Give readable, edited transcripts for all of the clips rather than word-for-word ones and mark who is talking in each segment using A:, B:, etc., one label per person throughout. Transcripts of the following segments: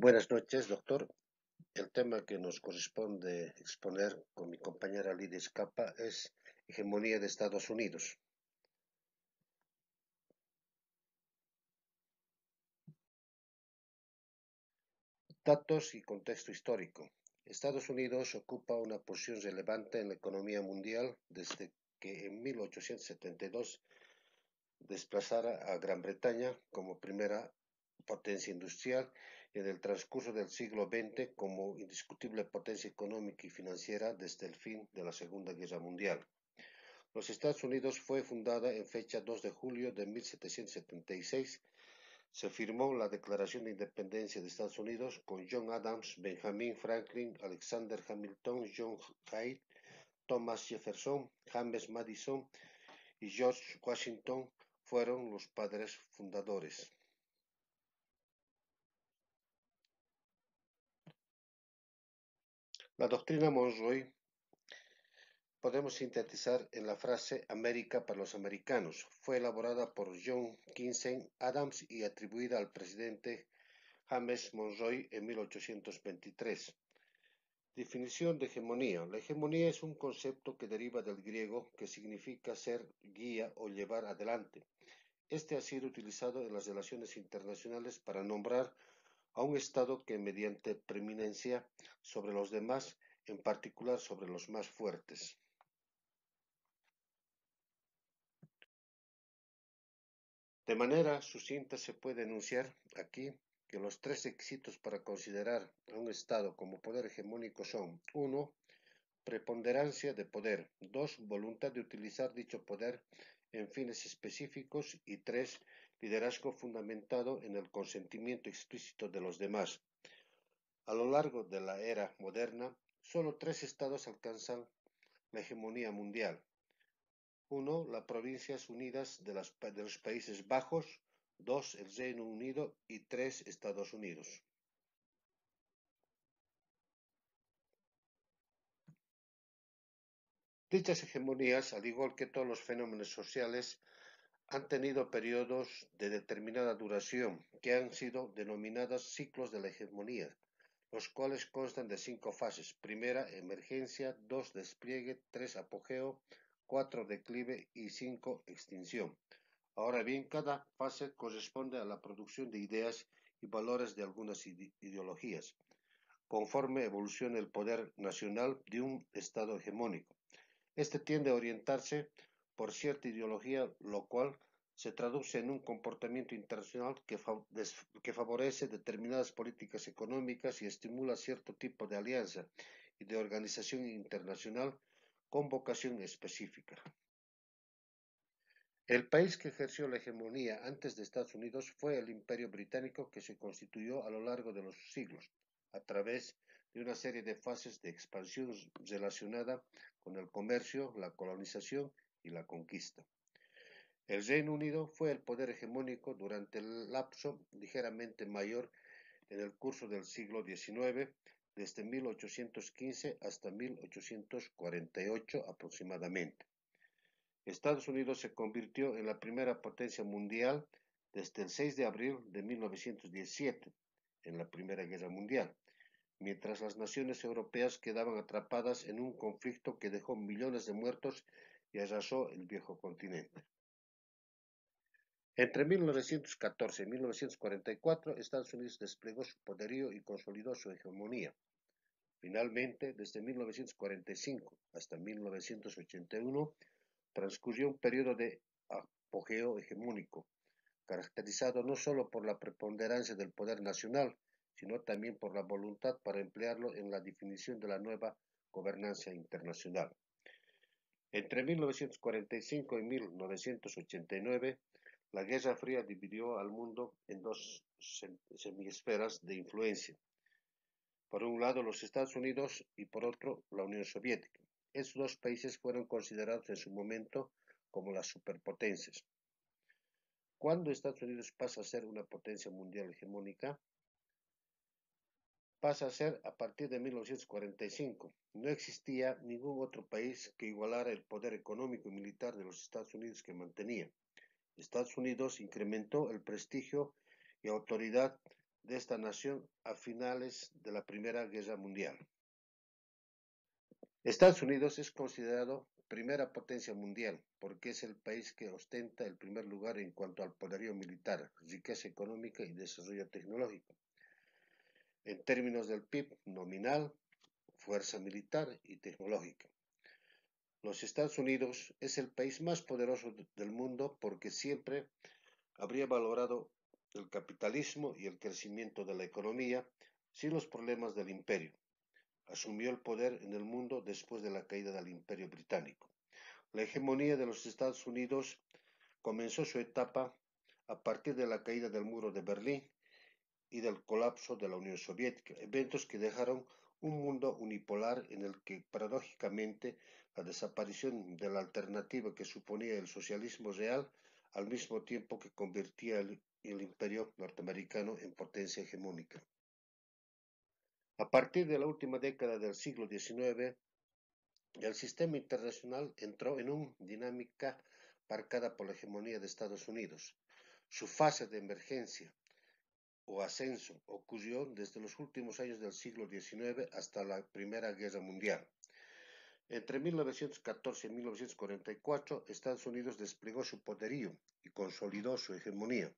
A: Buenas noches, doctor. El tema que nos corresponde exponer con mi compañera Lidia Escapa es hegemonía de Estados Unidos. Datos y contexto histórico. Estados Unidos ocupa una posición relevante en la economía mundial desde que en 1872 desplazara a Gran Bretaña como primera potencia industrial y en el transcurso del siglo XX como indiscutible potencia económica y financiera desde el fin de la Segunda Guerra Mundial. Los Estados Unidos fue fundada en fecha 2 de julio de 1776. Se firmó la Declaración de Independencia de Estados Unidos con John Adams, Benjamin Franklin, Alexander Hamilton, John Hay, Thomas Jefferson, James Madison y George Washington fueron los padres fundadores. La doctrina Monroe podemos sintetizar en la frase América para los americanos. Fue elaborada por John Quincy Adams y atribuida al presidente James Monroe en 1823. Definición de hegemonía. La hegemonía es un concepto que deriva del griego que significa ser guía o llevar adelante. Este ha sido utilizado en las relaciones internacionales para nombrar a un Estado que mediante preeminencia sobre los demás, en particular sobre los más fuertes. De manera sucinta se puede enunciar aquí que los tres requisitos para considerar a un Estado como poder hegemónico son: 1. Preponderancia de poder; 2. Voluntad de utilizar dicho poder en fines específicos; y 3. Liderazgo fundamentado en el consentimiento explícito de los demás. A lo largo de la era moderna, solo tres estados alcanzan la hegemonía mundial. 1. Las Provincias Unidas de los Países Bajos; 2. El Reino Unido; y 3. Estados Unidos. Dichas hegemonías, al igual que todos los fenómenos sociales, han tenido periodos de determinada duración, que han sido denominados ciclos de la hegemonía, los cuales constan de 5 fases: primera, emergencia; 2, despliegue; 3, apogeo; 4, declive; y 5, extinción. Ahora bien, cada fase corresponde a la producción de ideas y valores de algunas ideologías, conforme evoluciona el poder nacional de un Estado hegemónico. Este tiende a orientarse por cierta ideología, lo cual se traduce en un comportamiento internacional que favorece determinadas políticas económicas y estimula cierto tipo de alianza y de organización internacional con vocación específica. El país que ejerció la hegemonía antes de Estados Unidos fue el Imperio Británico, que se constituyó a lo largo de los siglos, a través de una serie de fases de expansión relacionada con el comercio, la colonización y la conquista. El Reino Unido fue el poder hegemónico durante el lapso ligeramente mayor en el curso del siglo XIX, desde 1815 hasta 1848 aproximadamente. Estados Unidos se convirtió en la primera potencia mundial desde el 6 de abril de 1917, en la Primera Guerra Mundial, mientras las naciones europeas quedaban atrapadas en un conflicto que dejó millones de muertos y arrasó el viejo continente. Entre 1914 y 1944, Estados Unidos desplegó su poderío y consolidó su hegemonía. Finalmente, desde 1945 hasta 1981, transcurrió un periodo de apogeo hegemónico, caracterizado no solo por la preponderancia del poder nacional, sino también por la voluntad para emplearlo en la definición de la nueva gobernanza internacional. Entre 1945 y 1989, la Guerra Fría dividió al mundo en dos semiesferas de influencia. Por un lado los Estados Unidos y por otro la Unión Soviética. Esos dos países fueron considerados en su momento como las superpotencias. ¿Cuándo Estados Unidos pasa a ser una potencia mundial hegemónica? Pasa a ser a partir de 1945. No existía ningún otro país que igualara el poder económico y militar de los Estados Unidos que mantenía. Estados Unidos incrementó el prestigio y autoridad de esta nación a finales de la Primera Guerra Mundial. Estados Unidos es considerado primera potencia mundial porque es el país que ostenta el primer lugar en cuanto al poderío militar, riqueza económica y desarrollo tecnológico. En términos del PIB nominal, fuerza militar y tecnológica. Los Estados Unidos es el país más poderoso del mundo porque siempre habría valorado el capitalismo y el crecimiento de la economía sin los problemas del imperio. Asumió el poder en el mundo después de la caída del Imperio Británico. La hegemonía de los Estados Unidos comenzó su etapa a partir de la caída del muro de Berlín y del colapso de la Unión Soviética, eventos que dejaron un mundo unipolar en el que, paradójicamente, la desaparición de la alternativa que suponía el socialismo real, al mismo tiempo que convertía el imperio norteamericano en potencia hegemónica. A partir de la última década del siglo XIX, el sistema internacional entró en una dinámica marcada por la hegemonía de Estados Unidos. Su fase de emergencia o ascenso ocurrió desde los últimos años del siglo XIX hasta la Primera Guerra Mundial. Entre 1914 y 1944, Estados Unidos desplegó su poderío y consolidó su hegemonía.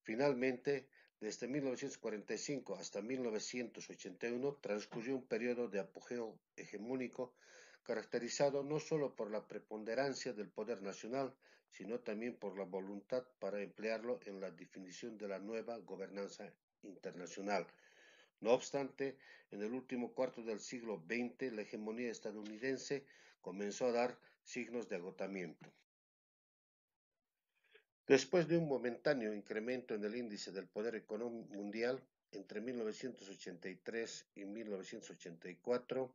A: Finalmente, desde 1945 hasta 1981 transcurrió un periodo de apogeo hegemónico caracterizado no solo por la preponderancia del poder nacional, sino también por la voluntad para emplearlo en la definición de la nueva gobernanza internacional. No obstante, en el último cuarto del siglo XX, la hegemonía estadounidense comenzó a dar signos de agotamiento. Después de un momentáneo incremento en el índice del poder económico mundial entre 1983 y 1984,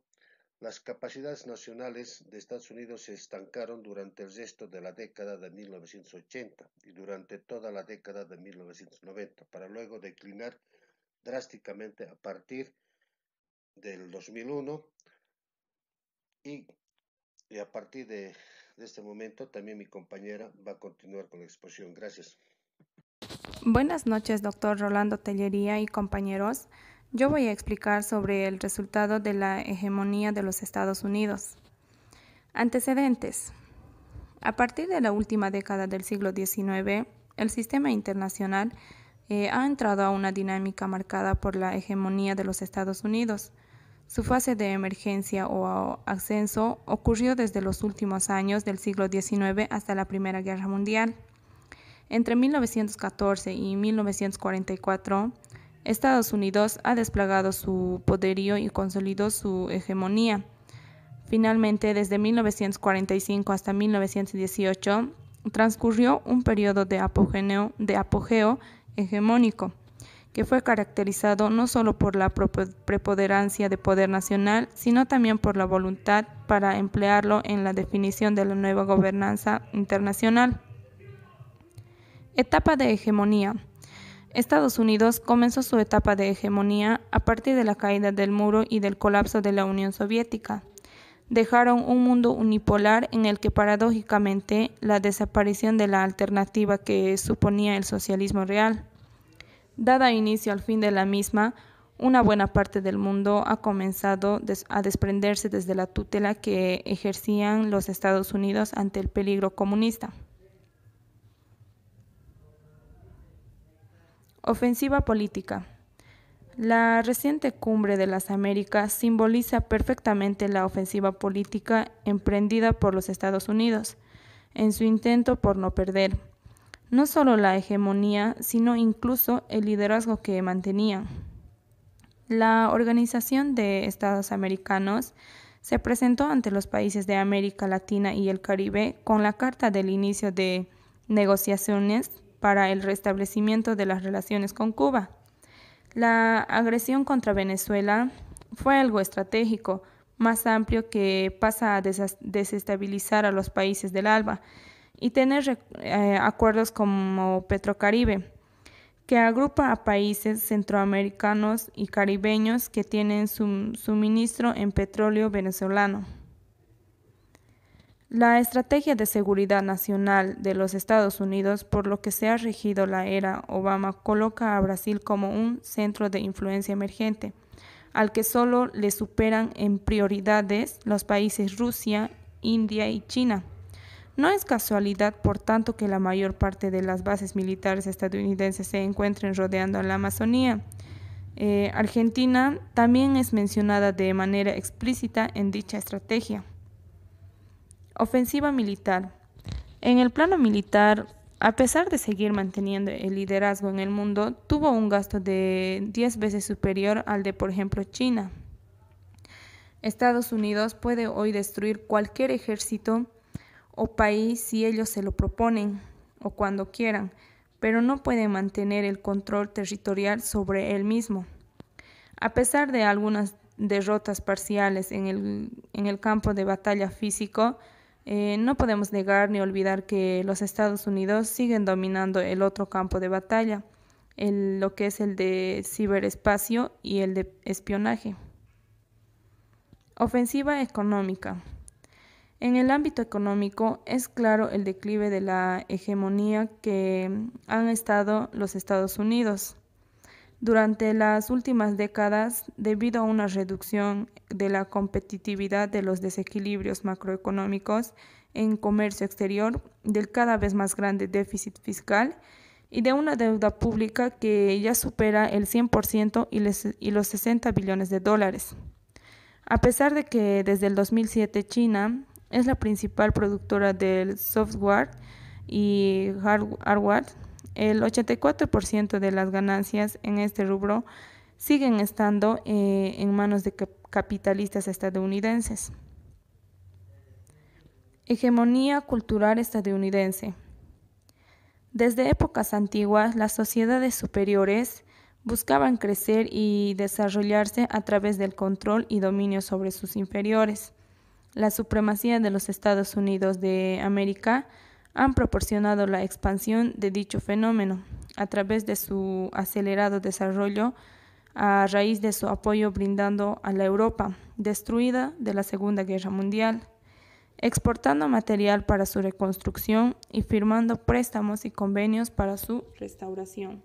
A: las capacidades nacionales de Estados Unidos se estancaron durante el resto de la década de 1980 y durante toda la década de 1990, para luego declinar drásticamente a partir del 2001 y a partir de este momento también mi compañera va a continuar con la exposición. Gracias.
B: Buenas noches, doctor Rolando Tellería y compañeros. Yo voy a explicar sobre el resultado de la hegemonía de los Estados Unidos. Antecedentes. A partir de la última década del siglo XIX, el sistema internacional ha entrado a una dinámica marcada por la hegemonía de los Estados Unidos. Su fase de emergencia o ascenso ocurrió desde los últimos años del siglo XIX hasta la Primera Guerra Mundial. Entre 1914 y 1944, Estados Unidos ha desplegado su poderío y consolidó su hegemonía. Finalmente, desde 1945 hasta 1918, transcurrió un periodo de apogeo hegemónico, que fue caracterizado no solo por la preponderancia de poder nacional, sino también por la voluntad para emplearlo en la definición de la nueva gobernanza internacional. Etapa de hegemonía. Estados Unidos comenzó su etapa de hegemonía a partir de la caída del muro y del colapso de la Unión Soviética. Dejaron un mundo unipolar en el que paradójicamente la desaparición de la alternativa que suponía el socialismo real. Dada inicio al fin de la misma, una buena parte del mundo ha comenzado a desprenderse desde la tutela que ejercían los Estados Unidos ante el peligro comunista. Ofensiva política. La reciente Cumbre de las Américas simboliza perfectamente la ofensiva política emprendida por los Estados Unidos en su intento por no perder no solo la hegemonía, sino incluso el liderazgo que mantenían. La Organización de Estados Americanos se presentó ante los países de América Latina y el Caribe con la carta del inicio de negociaciones para el restablecimiento de las relaciones con Cuba. La agresión contra Venezuela fue algo estratégico, más amplio que pasa a desestabilizar a los países del ALBA y tener acuerdos como Petrocaribe, que agrupa a países centroamericanos y caribeños que tienen suministro en petróleo venezolano. La estrategia de seguridad nacional de los Estados Unidos, por lo que se ha regido la era Obama, coloca a Brasil como un centro de influencia emergente, al que solo le superan en prioridades los países Rusia, India y China. No es casualidad, por tanto, que la mayor parte de las bases militares estadounidenses se encuentren rodeando la Amazonía. Argentina también es mencionada de manera explícita en dicha estrategia. Ofensiva militar. En el plano militar, a pesar de seguir manteniendo el liderazgo en el mundo, tuvo un gasto de 10 veces superior al de, por ejemplo, China. Estados Unidos puede hoy destruir cualquier ejército o país si ellos se lo proponen o cuando quieran, pero no pueden mantener el control territorial sobre él mismo. A pesar de algunas derrotas parciales en el campo de batalla físico, no podemos negar ni olvidar que los Estados Unidos siguen dominando el otro campo de batalla, lo que es el de ciberespacio y el de espionaje. Ofensiva económica. En el ámbito económico es claro el declive de la hegemonía que han estado los Estados Unidos. Durante las últimas décadas, debido a una reducción de la competitividad de los desequilibrios macroeconómicos en comercio exterior, del cada vez más grande déficit fiscal y de una deuda pública que ya supera el 100% y los 60 billones de dólares. A pesar de que desde el 2007 China es la principal productora del software y hardware, el 84% de las ganancias en este rubro siguen estando en manos de capitalistas estadounidenses. Hegemonía cultural estadounidense. Desde épocas antiguas, las sociedades superiores buscaban crecer y desarrollarse a través del control y dominio sobre sus inferiores. La supremacía de los Estados Unidos de América han proporcionado la expansión de dicho fenómeno a través de su acelerado desarrollo a raíz de su apoyo brindando a la Europa, destruida de la Segunda Guerra Mundial, exportando material para su reconstrucción y firmando préstamos y convenios para su restauración.